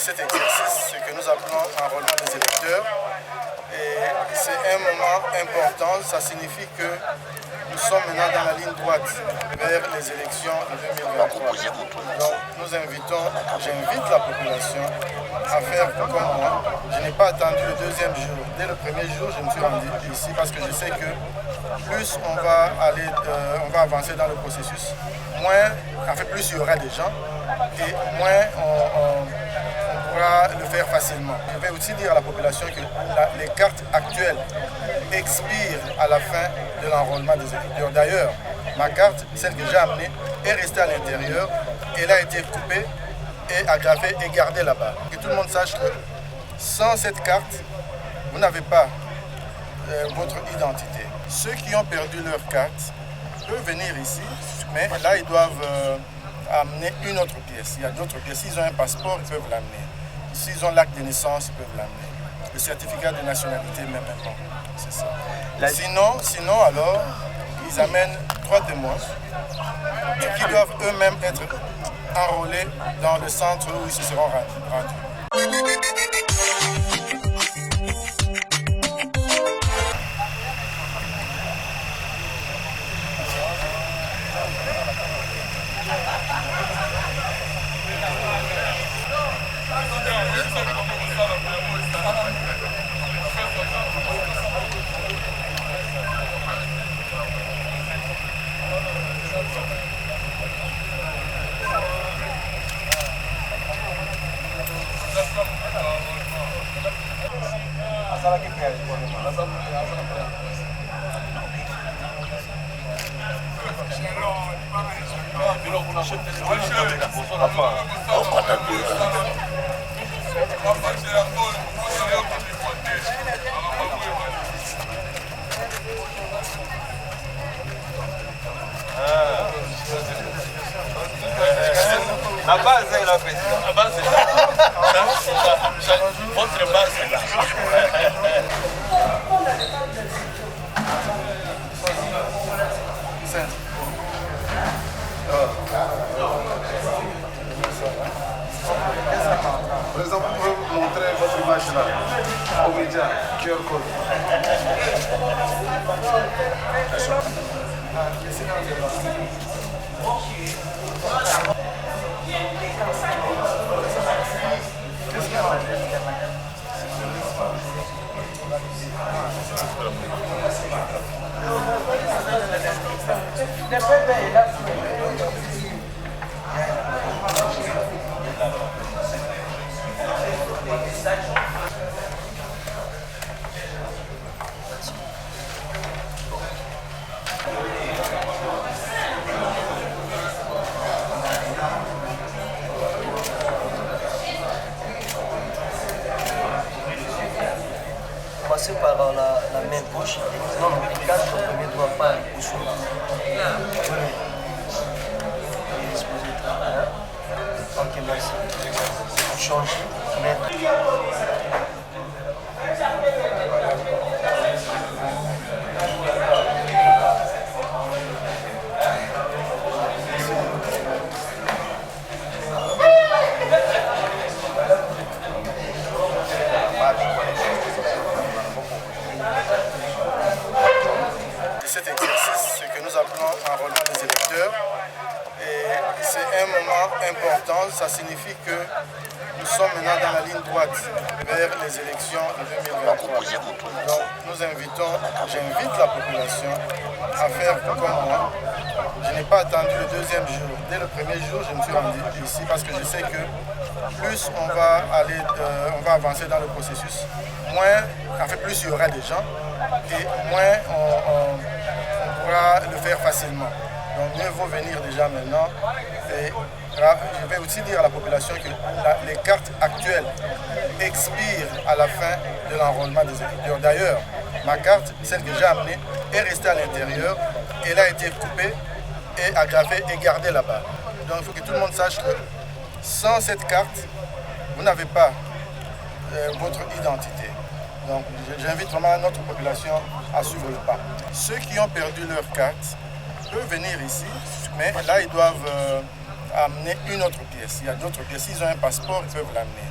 cet exercice, ce que nous appelons enrôlement des électeurs. Et c'est un moment important, ça signifie que nous sommes maintenant dans la ligne droite vers les élections de 2023. Donc j'invite la population à faire comme moi. Je n'ai pas attendu le deuxième jour. Dès le premier jour, je me suis rendu ici parce que je sais que plus on va avancer dans le processus, plus il y aura des gens et moins on pourra le faire facilement. Je vais aussi dire à la population que les cartes actuelles expirent à la fin de l'enrôlement des électeurs. D'ailleurs, ma carte, celle que j'ai amenée, est restée à l'intérieur. Elle a été coupée et agrafée et gardée là-bas. Que tout le monde sache que sans cette carte, vous n'avez pas votre identité. Ceux qui ont perdu leur carte peuvent venir ici, mais là, ils doivent amener une autre pièce. Il y a d'autres pièces. S'ils ont un passeport, ils peuvent l'amener. S'ils ont l'acte de naissance, ils peuvent l'amener. Le certificat de nationalité, même maintenant. C'est ça. Sinon, alors, ils amènent 3 témoins qui doivent eux-mêmes être enrôlés dans le centre où ils se seront rendus. La base est là, président. La base est là. Votre base est là. Par exemple, vous pouvez montrer votre image là, au média, QR code. Commencer par la main gauche, non, les 4 premiers doigts pas au sol. Ok, merci. Changer, mettre. Cet exercice, ce que nous appelons enrôlement des électeurs. Et c'est un moment important, ça signifie que nous sommes maintenant dans la ligne droite vers les élections de 2023. Donc j'invite la population à faire comme moi. Je n'ai pas attendu le deuxième jour. Dès le premier jour, je me suis rendu ici parce que je sais que plus on va avancer dans le processus, plus il y aura des gens et moins on pourra le faire facilement. Donc mieux vaut venir déjà maintenant. Et je vais aussi dire à la population que les cartes actuelles expirent à la fin de l'enrôlement des électeurs. D'ailleurs, ma carte, celle que j'ai amenée, est restée à l'intérieur. Elle a été coupée et agrafée et gardée là-bas. Donc il faut que tout le monde sache que sans cette carte, vous n'avez pas votre identité. Donc j'invite vraiment notre population à suivre le pas. Ceux qui ont perdu leur carte peuvent venir ici, mais là ils doivent amener une autre pièce. Il y a d'autres pièces. S'ils ont un passeport, ils peuvent l'amener.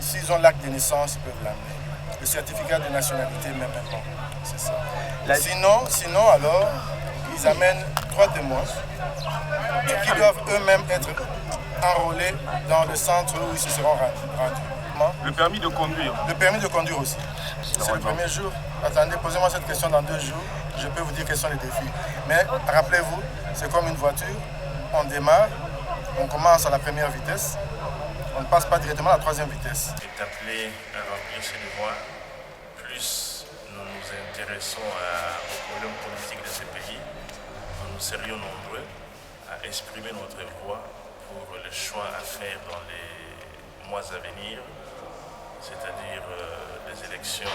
s'ils ont l'acte de naissance, ils peuvent l'amener. Le certificat de nationalité, même maintenant. C'est ça. Sinon, alors, ils amènent 3 témoins qui doivent eux-mêmes être enrôlés dans le centre où ils se seront rendus. Le permis de conduire. Le permis de conduire aussi. C'est le premier jour. Attendez, posez-moi cette question dans 2 jours. Je peux vous dire quels sont les défis. Mais rappelez-vous, c'est comme une voiture. On démarre, on commence à la première vitesse. On ne passe pas directement à la 3e vitesse. Est appelé à remplir ses devoirs. Plus nous nous intéressons aux problèmes politiques de ce pays, nous serions nombreux à exprimer notre voix pour le choix à faire dans les mois à venir, c'est-à-dire les élections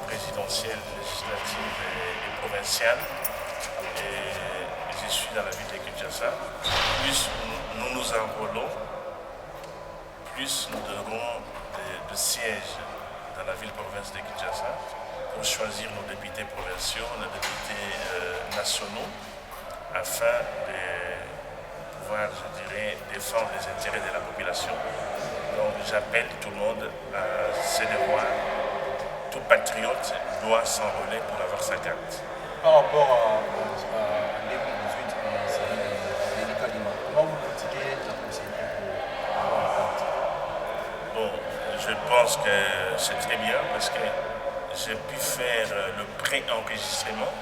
présidentielles, législatives et provinciales. Et je suis dans la ville de Kinshasa. Plus nous nous enrôlons, plus nous donnerons de sièges dans la ville-province de Kinshasa pour choisir nos députés provinciaux, nos députés nationaux, afin de pouvoir, je dirais, défendre les intérêts de la population. Donc j'appelle tout le monde à ses devoirs. Tout patriote doit s'enrôler pour avoir sa carte. Par rapport à 2018, Denis Kalima, comment vous critiquez la possibilité pour avoir la carte? Bon, je pense que c'est très bien parce que j'ai pu faire le pré-enregistrement.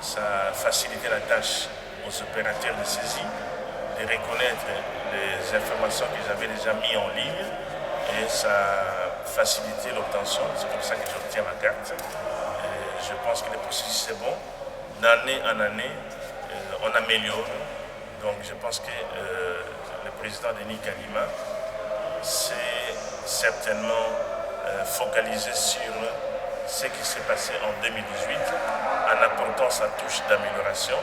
Ça a facilité la tâche aux opérateurs de saisie, de reconnaître les informations que j'avais déjà mises en ligne et ça a facilité l'obtention. C'est comme ça que j'obtiens ma carte. Et je pense que le processus est bon. D'année en année, on améliore. Donc je pense que le président Denis Kalima s'est certainement focalisé sur ce qui s'est passé en 2018 en apportant sa touche d'amélioration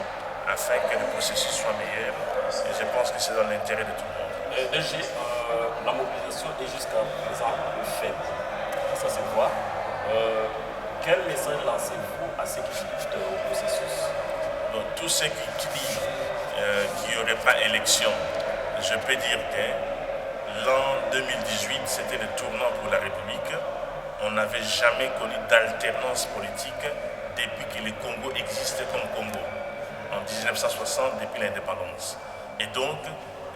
afin que le processus soit meilleur. Et je pense que c'est dans l'intérêt de tout le monde. DG, la mobilisation est jusqu'à présent faible. Ça se voit. Quel message lancez-vous à ceux qui luttent au processus? Donc, tous ceux qui disent qu'il n'y aurait pas élection, je peux dire que l'an 2018, c'était le tournant pour la République. On n'avait jamais connu d'alternance politique depuis que le Congo existait comme Congo, en 1960, depuis l'indépendance. Et donc,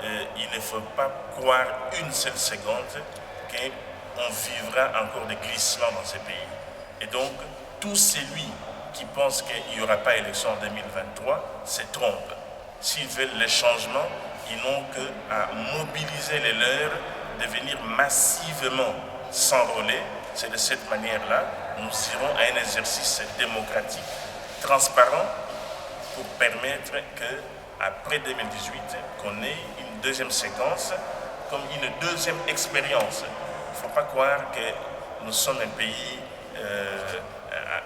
il ne faut pas croire une seule seconde qu'on vivra encore des glissements dans ce pays. Et donc, tout celui qui pense qu'il n'y aura pas élection en 2023 se trompe. S'ils veulent le changement, ils n'ont qu'à mobiliser les leurs, de venir massivement s'enrôler. C'est de cette manière-là, nous irons à un exercice démocratique, transparent, pour permettre qu'après 2018, qu'on ait une deuxième séquence, comme une deuxième expérience. Il ne faut pas croire que nous sommes un pays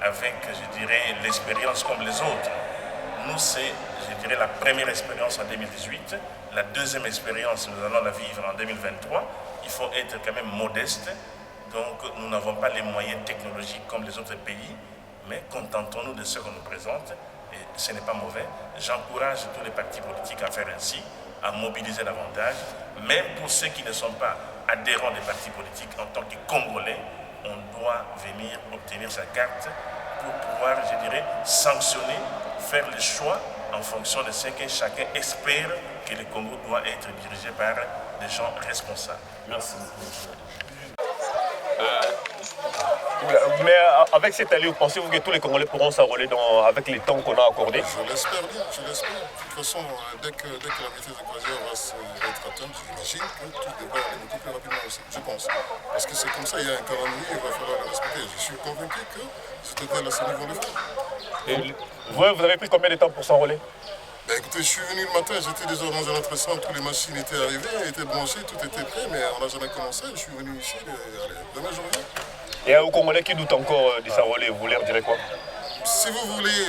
avec, je dirais, l'expérience comme les autres. Nous, c'est, je dirais, la première expérience en 2018. La deuxième expérience, nous allons la vivre en 2023. Il faut être quand même modeste. Donc, nous n'avons pas les moyens technologiques comme les autres pays, mais contentons-nous de ce qu'on nous présente. Et ce n'est pas mauvais. J'encourage tous les partis politiques à faire ainsi, à mobiliser davantage. Même pour ceux qui ne sont pas adhérents des partis politiques, en tant que Congolais, on doit venir obtenir sa carte pour pouvoir, je dirais, sanctionner, faire le choix en fonction de ce que chacun espère que le Congo doit être dirigé par des gens responsables. Merci. Mais avec cette allure, pensez-vous que tous les Congolais pourront s'enrôler avec les temps qu'on a accordés? Je l'espère bien, je l'espère. De toute façon, dès que la vitesse de croisière va être atteinte, j'imagine que tout devrait aller beaucoup plus rapidement aussi, je pense. Parce que c'est comme ça, il y a un calendrier, il va falloir le respecter. Je suis convaincu que cet été, la CENI vont le faire. Et vous avez pris combien de temps pour s'enrôler? Ben écoutez, je suis venu le matin, j'étais déjà dans un autre centre, toutes les machines étaient arrivées, étaient branchées, tout était prêt, mais on n'a jamais commencé. Je suis venu ici, allez, demain je reviens. Et aux Congolais qui doutent encore de s'enrôler, vous leur direz quoi? Si vous voulez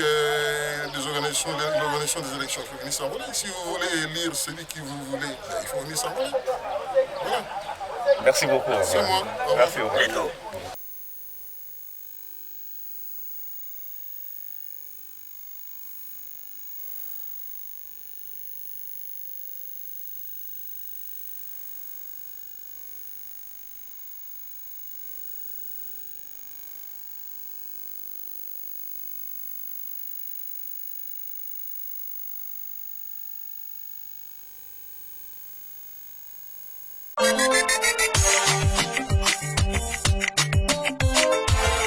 l'organisation des élections, il faut venir s'enrôler. Si vous voulez lire celui qui vous voulez, ben, il faut venir s'enrôler. Voilà. Merci beaucoup. C'est moi. Merci beaucoup.